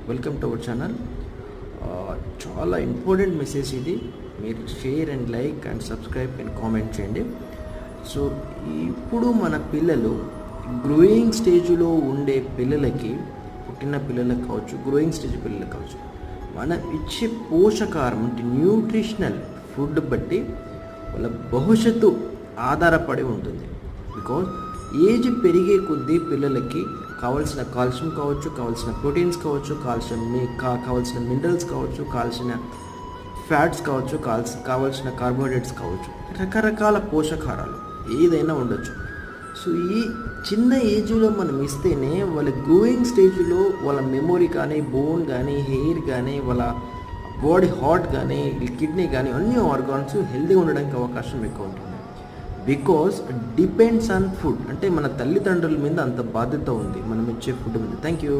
Welcome to our channel. చాలా important message ఇది. మీరు share and like and subscribe and comment చేయండి. So ఇప్పుడు మన పిల్లలు గ్రోయింగ్ స్టేజ్లో ఉండే పిల్లలకి, పుట్టిన పిల్లలకు కావచ్చు, గ్రోయింగ్ స్టేజ్ పిల్లలకు కావచ్చు, మనం ఇచ్చే పోషకాహారం అంటే న్యూట్రిషనల్ ఫుడ్ బట్టి వాళ్ళ భవిష్యత్తు ఆధారపడి ఉంటుంది. బికాజ్ ఏజ్ పెరిగే కొద్దీ పిల్లలకి కావాల్సిన కాల్షియం కావచ్చు, కావాల్సిన ప్రోటీన్స్ కావచ్చు, కావాల్సిన మినరల్స్ కావచ్చు, కావాల్సిన ఫ్యాట్స్ కావచ్చు, కావాల్సిన కార్బోహైడ్రేట్స్ కావచ్చు, రకరకాల పోషకాహారాలు ఏదైనా ఉండొచ్చు. సో ఈ చిన్న ఏజ్లో మనం ఇస్తేనే వాళ్ళ గ్రోయింగ్ స్టేజ్లో వాళ్ళ మెమొరీ కానీ, బోన్ కానీ, హెయిర్ కానీ, వాళ్ళ బాడీ హార్ట్ కానీ, కిడ్నీ కానీ అన్ని ఆర్గాన్స్ హెల్తీగా ఉండడానికి అవకాశం ఎక్కువ ఉంటుంది. Because depends on food. అంటే మన తల్లిదండ్రుల మీద అంత బాధ్యత ఉంది మనం ఇచ్చే ఫుడ్ మీద. Thank you.